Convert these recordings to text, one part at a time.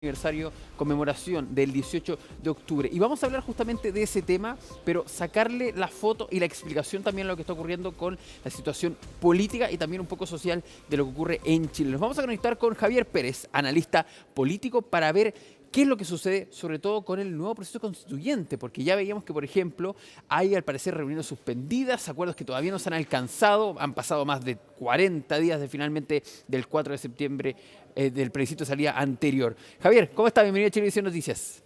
aniversario, conmemoración del 18 de octubre. Y vamos a hablar justamente de ese tema, pero sacarle la foto y la explicación también a lo que está ocurriendo con la situación política y también un poco social de lo que ocurre en Chile. Nos vamos a conectar con Javier Pérez, analista político, para ver qué es lo que sucede, sobre todo con el nuevo proceso constituyente, porque ya veíamos que, por ejemplo, hay al parecer reuniones suspendidas, acuerdos que todavía no se han alcanzado, han pasado más de 40 días de finalmente del 4 de septiembre del plebiscito de salida anterior. Javier, ¿cómo está? Bienvenido a Chilevisión Noticias.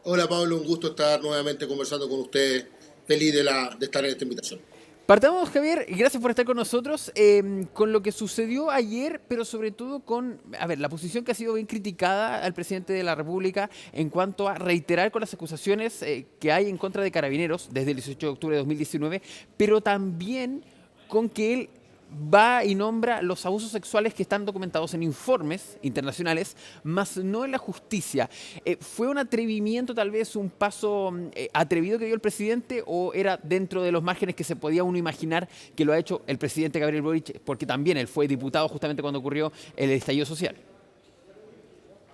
Hola Pablo, un gusto estar nuevamente conversando con ustedes. Feliz de estar en esta invitación. Partamos, Javier, y gracias por estar con nosotros, con lo que sucedió ayer, pero sobre todo con, a ver, la posición que ha sido bien criticada al presidente de la República en cuanto a reiterar con las acusaciones que hay en contra de Carabineros desde el 18 de octubre de 2019, pero también con que él va y nombra los abusos sexuales que están documentados en informes internacionales, más no en la justicia. ¿Fue un atrevimiento, tal vez un paso atrevido que dio el presidente, o era dentro de los márgenes que se podía uno imaginar que lo ha hecho el presidente Gabriel Boric, porque también él fue diputado justamente cuando ocurrió el estallido social?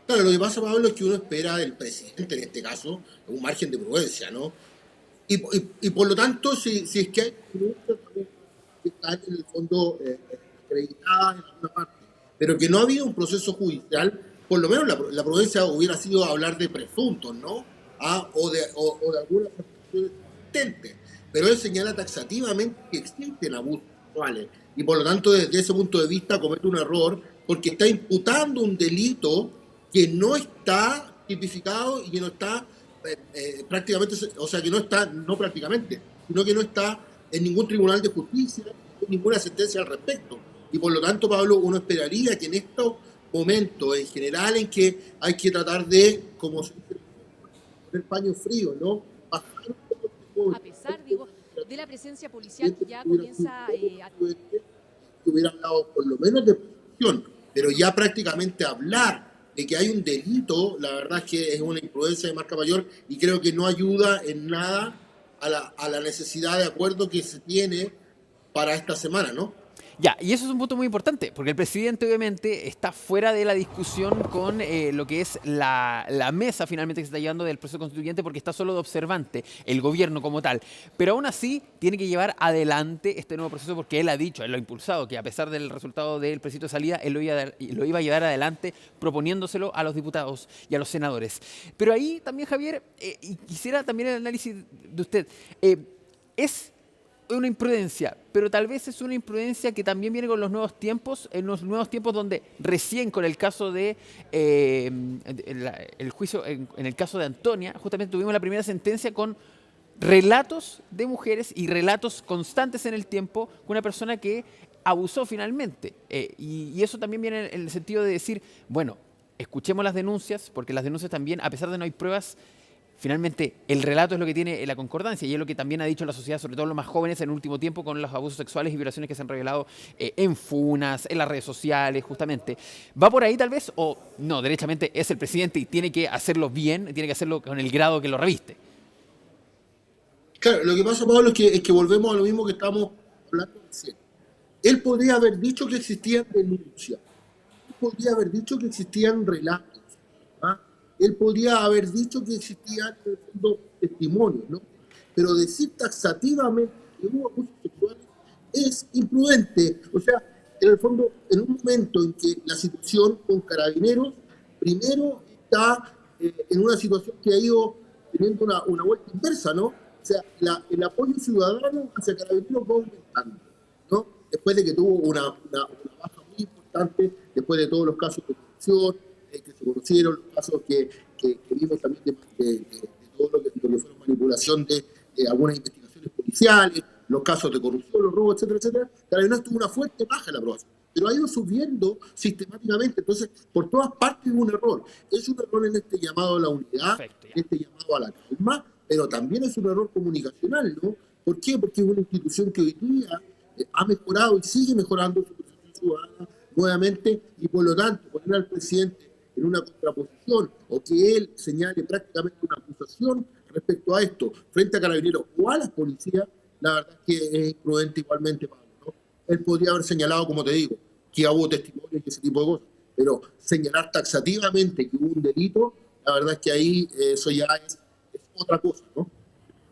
Claro, lo que pasa, Pablo, es que uno espera del presidente, en este caso, un margen de prudencia, ¿no? Y por lo tanto, si es que hay denuncias también que están en el fondo acreditadas en alguna parte, pero que no ha habido un proceso judicial, por lo menos la prudencia hubiera sido hablar de presuntos, ¿no? O de algunas acusaciones existentes. Pero él señala taxativamente que existen abusos sexuales y por lo tanto, desde ese punto de vista, comete un error porque está imputando un delito que no está tipificado y que no está prácticamente, o sea, que no está, no prácticamente, sino que no está en ningún tribunal de justicia, en ninguna sentencia al respecto. Y por lo tanto, Pablo, uno esperaría que en estos momentos, en general, en que hay que tratar de, como se dice, poner paño frío, ¿no? Bajar un poco el A pesar, digo, de la presencia policial que ya hubiera sido comienza a... que hubiera hablado por lo menos de protección, pero ya prácticamente hablar de que hay un delito, la verdad es que es una imprudencia de marca mayor y creo que no ayuda en nada a la necesidad de acuerdo que se tiene para esta semana, ¿no? Ya, y eso es un punto muy importante, porque el presidente obviamente está fuera de la discusión con lo que es la mesa finalmente que se está llevando del proceso constituyente, porque está solo de observante, el gobierno como tal. Pero aún así tiene que llevar adelante este nuevo proceso, porque él ha dicho, él lo ha impulsado, que a pesar del resultado del plebiscito de salida, él lo iba a llevar adelante proponiéndoselo a los diputados y a los senadores. Pero ahí también, Javier, y quisiera también el análisis de usted, es una imprudencia, pero tal vez es una imprudencia que también viene con los nuevos tiempos, en los nuevos tiempos donde recién con el caso de el juicio, en el caso de Antonia, justamente tuvimos la primera sentencia con relatos de mujeres y relatos constantes en el tiempo con una persona que abusó finalmente. Y eso también viene en el sentido de decir, bueno, escuchemos las denuncias, porque las denuncias también, a pesar de no hay pruebas, finalmente el relato es lo que tiene la concordancia y es lo que también ha dicho la sociedad, sobre todo los más jóvenes en el último tiempo, con los abusos sexuales y violaciones que se han revelado en funas, en las redes sociales, justamente. ¿Va por ahí tal vez? O no, derechamente es el presidente y tiene que hacerlo bien, tiene que hacerlo con el grado que lo reviste? Claro, lo que pasa, Pablo, es que volvemos a lo mismo que estamos hablando recién. Él podría haber dicho que existían denuncias, él podría haber dicho que existían relatos, ¿ah? Él podría haber dicho que existían en el fondo, testimonios, ¿no? Pero decir taxativamente que hubo abusos sexuales es imprudente. O sea, en el fondo, en un momento en que la situación con Carabineros, primero está en una situación que ha ido teniendo una vuelta inversa, ¿no? O sea, el apoyo ciudadano hacia Carabineros va aumentando, ¿no? Después de que tuvo una baja muy importante, después de todos los casos de corrupción que se conocieron, los casos que vimos también de todo lo que fue la manipulación de algunas investigaciones policiales, los casos de corrupción, los robos, etcétera, etcétera. Carabineros tuvo una fuerte baja en la aprobación, pero ha ido subiendo sistemáticamente. Entonces, por todas partes es un error. Es un error en este llamado a la unidad, Perfecto, ya. en este llamado a la calma, pero también es un error comunicacional, ¿no? ¿Por qué? Porque es una institución que hoy día ha mejorado y sigue mejorando su percepción ciudadana nuevamente y por lo tanto poner al presidente en una contraposición o que él señale prácticamente una acusación respecto a esto frente a Carabineros o a las policías, la verdad es que es imprudente igualmente, Pablo, ¿no? Él podría haber señalado, como te digo, que hubo testimonios y ese tipo de cosas, Pero señalar taxativamente que hubo un delito, la verdad es que ahí eso ya es otra cosa, ¿no?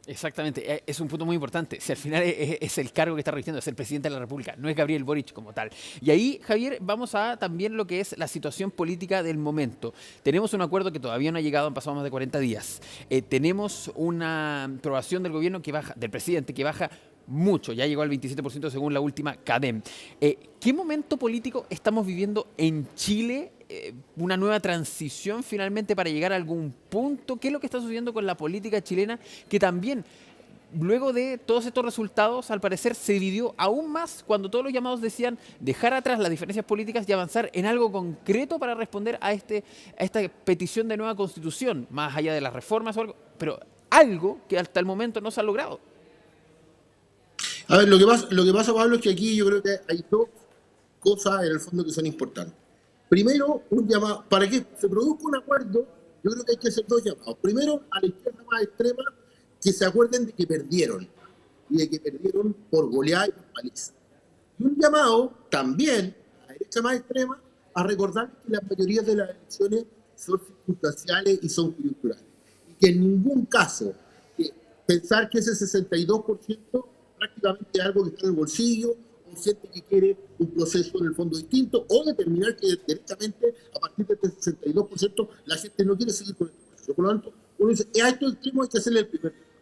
Exactamente, es un punto muy importante. Si al final es el cargo que está registrando, es el presidente de la República, no es Gabriel Boric como tal. Y ahí, Javier, vamos a también lo que es la situación política del momento. Tenemos un acuerdo que todavía no ha llegado, han pasado más de 40 días. Tenemos una aprobación del gobierno que baja, del presidente que baja mucho, ya llegó al 27% según la última CADEM. ¿Qué momento político estamos viviendo en Chile? ¿Una nueva transición finalmente para llegar a algún punto? ¿Qué es lo que está sucediendo con la política chilena? Que también, luego de todos estos resultados, al parecer se dividió aún más cuando todos los llamados decían dejar atrás las diferencias políticas y avanzar en algo concreto para responder a esta petición de nueva constitución, más allá de las reformas o algo, pero algo que hasta el momento no se ha logrado. A ver, lo que pasa, Pablo, es que aquí yo creo que hay dos cosas en el fondo que son importantes. Primero, un llamado, para que se produzca un acuerdo, yo creo que hay que hacer dos llamados. Primero, a la izquierda más extrema, que se acuerden de que perdieron, y de que perdieron por goleada y por paliza. Y un llamado también a la derecha más extrema a recordar que la mayoría de las elecciones son circunstanciales y son coyunturales. Y que en ningún caso pensar que ese 62% prácticamente es algo que está en el bolsillo, o gente que quiere un proceso en el fondo distinto, o determinar que directamente a partir de este 62% la gente no quiere seguir con este proceso. Por lo tanto, uno dice, a esto extremo hay que hacerle el primer término.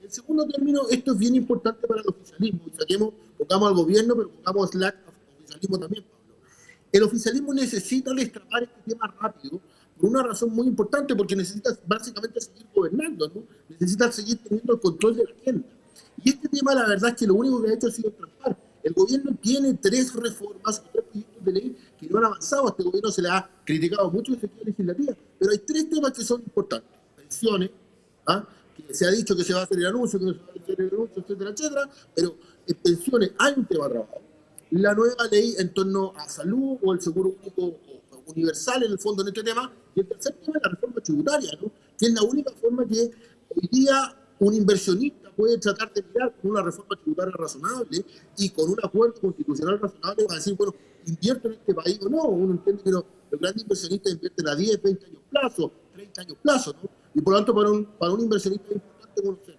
En segundo término, esto es bien importante para el oficialismo. Y pongamos al gobierno, pero pongamos slack al oficialismo también, Pablo. El oficialismo necesita destrapar este tema rápido por una razón muy importante, porque necesita básicamente seguir gobernando, ¿no? Necesita seguir teniendo el control de la agenda. Y este tema, la verdad es que lo único que ha hecho ha sido trampar. El gobierno tiene 3 reformas, 3 proyectos de ley que no han avanzado. A este gobierno se le ha criticado mucho en la gestión legislativa, pero hay 3 temas que son importantes. Pensiones, ¿ah? Que se ha dicho que se va a hacer el anuncio, que no se va a hacer el anuncio, etcétera, etcétera, pero en pensiones hay un tema trabajado. La nueva ley en torno a salud o el seguro único universal en el fondo en este tema, y el tercer tema es la reforma tributaria, ¿no? Que es la única forma que hoy día un inversionista puede tratar de mirar con una reforma tributaria razonable y con un acuerdo constitucional razonable para decir, bueno, invierto en este país o no. Uno entiende que los grandes inversionistas invierten a 10, 20 años plazo, 30 años plazo, ¿no? Y por lo tanto, para un inversionista es importante conocer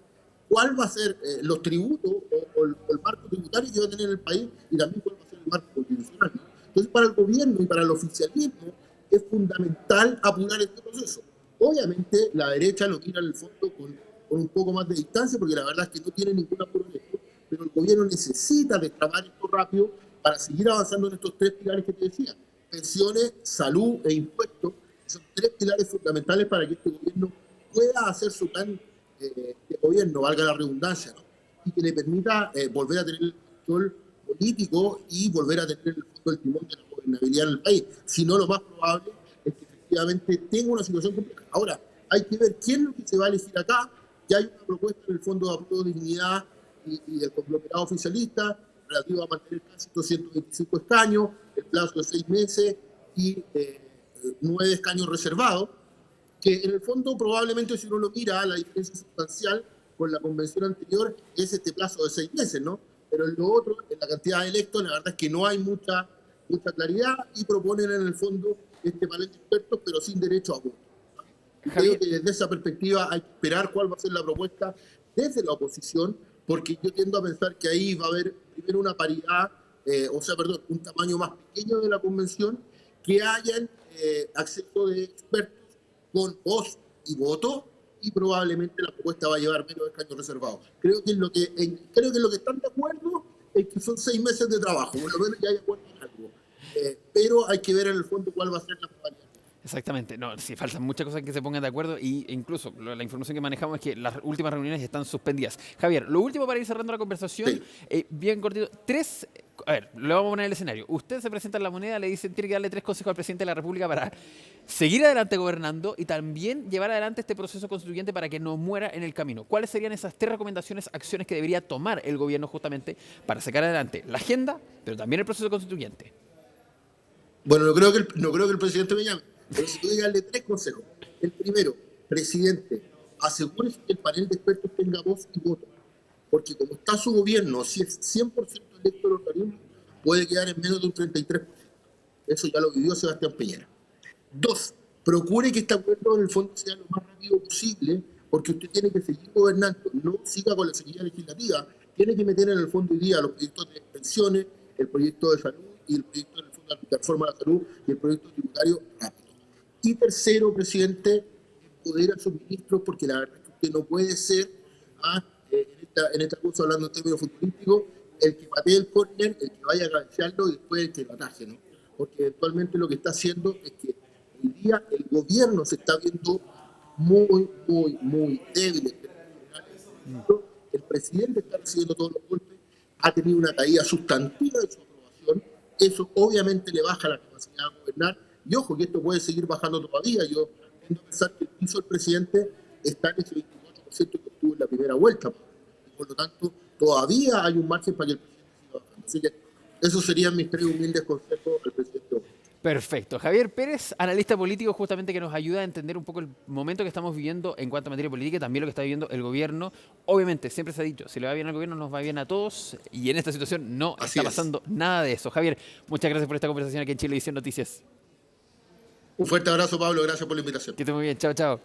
cuál va a ser los tributos o el marco tributario que va a tener el país, y también cuál va a ser el marco constitucional, ¿no? Entonces, para el gobierno y para el oficialismo es fundamental apurar este proceso. Obviamente, la derecha lo tira en el fondo con un poco más de distancia, porque la verdad es que no tiene ningún apuro en esto, pero el gobierno necesita destrabar esto rápido para seguir avanzando en estos 3 pilares que te decía: pensiones, salud e impuestos. Son 3 pilares fundamentales para que este gobierno pueda hacer su plan de gobierno, valga la redundancia, ¿no? Y que le permita volver a tener el control político y volver a tener el timón de la gobernabilidad en el país. Si no, lo más probable es que efectivamente tenga una situación compleja. Ahora, hay que ver quién es lo que se va a elegir acá. Ya hay una propuesta en el Fondo de Apruebo de Dignidad y del conglomerado oficialista relativo a mantener casi 225 escaños, el plazo de 6 meses y 9 escaños reservados, que en el fondo probablemente, si uno lo mira, la diferencia sustancial con la convención anterior es este plazo de 6 meses, ¿no? Pero en lo otro, en la cantidad de electos, la verdad es que no hay mucha claridad, y proponen en el fondo este panel de expertos, pero sin derecho a voto. Creo que desde esa perspectiva hay que esperar cuál va a ser la propuesta desde la oposición, porque yo tiendo a pensar que ahí va a haber primero una paridad, un tamaño más pequeño de la convención, que hayan acceso de expertos con voz y voto, y probablemente la propuesta va a llevar menos escaños reservados. Creo que lo que están de acuerdo es que son 6 meses de trabajo, por lo menos ya hay acuerdo en algo. Pero hay que ver en el fondo cuál va a ser la modalidad. Exactamente, no, sí, faltan muchas cosas que se pongan de acuerdo, y incluso la información que manejamos es que las últimas reuniones están suspendidas. Javier, lo último para ir cerrando la conversación, sí. Bien cortito, le vamos a poner el escenario. Usted se presenta en La Moneda, le dicen tiene que darle 3 consejos al presidente de la República para seguir adelante gobernando y también llevar adelante este proceso constituyente para que no muera en el camino. ¿Cuáles serían esas 3 recomendaciones, acciones que debería tomar el gobierno justamente para sacar adelante la agenda, pero también el proceso constituyente? Bueno, no creo que el presidente me llame. Pero si tú darle 3 consejos. El primero, presidente, asegúrese que el panel de expertos tenga voz y voto. Porque como está su gobierno, si es 100% electo el organismo, puede quedar en menos de un 33%. Eso ya lo vivió Sebastián Piñera. Dos, procure que este acuerdo en el fondo sea lo más rápido posible, porque usted tiene que seguir gobernando, no siga con la sequía legislativa, tiene que meter en el fondo hoy día los proyectos de pensiones, el proyecto de salud y el proyecto en el fondo de reforma de la salud y el proyecto tributario rápido. Y tercero, presidente, poder a sus ministros, porque la verdad es que usted no puede ser, en esta cosa, hablando en términos futbolísticos, el que patee el córner, el que vaya a cabecearlo y después el que lo ataje, ¿no? Porque eventualmente lo que está haciendo es que hoy día el gobierno se está viendo muy débil. El presidente está recibiendo todos los golpes, ha tenido una caída sustantiva de su aprobación, eso obviamente le baja la capacidad de gobernar, y ojo que esto puede seguir bajando todavía. Yo tiendo a pensar que el piso del presidente está en ese 24% que obtuvo en la primera vuelta, y por lo tanto todavía hay un margen para que el presidente siga bajando. Así que esos serían mis 3 humildes consejos al presidente. Perfecto. Javier Pérez, analista político, justamente que nos ayuda a entender un poco el momento que estamos viviendo en cuanto a materia política y también lo que está viviendo el gobierno. Obviamente, siempre se ha dicho, si le va bien al gobierno, nos va bien a todos, y en esta situación no Así está es. pasando nada de eso. Javier, muchas gracias por esta conversación aquí en Chilevisión Noticias. Un fuerte abrazo, Pablo, gracias por la invitación. Que esté muy bien. Chao, chao.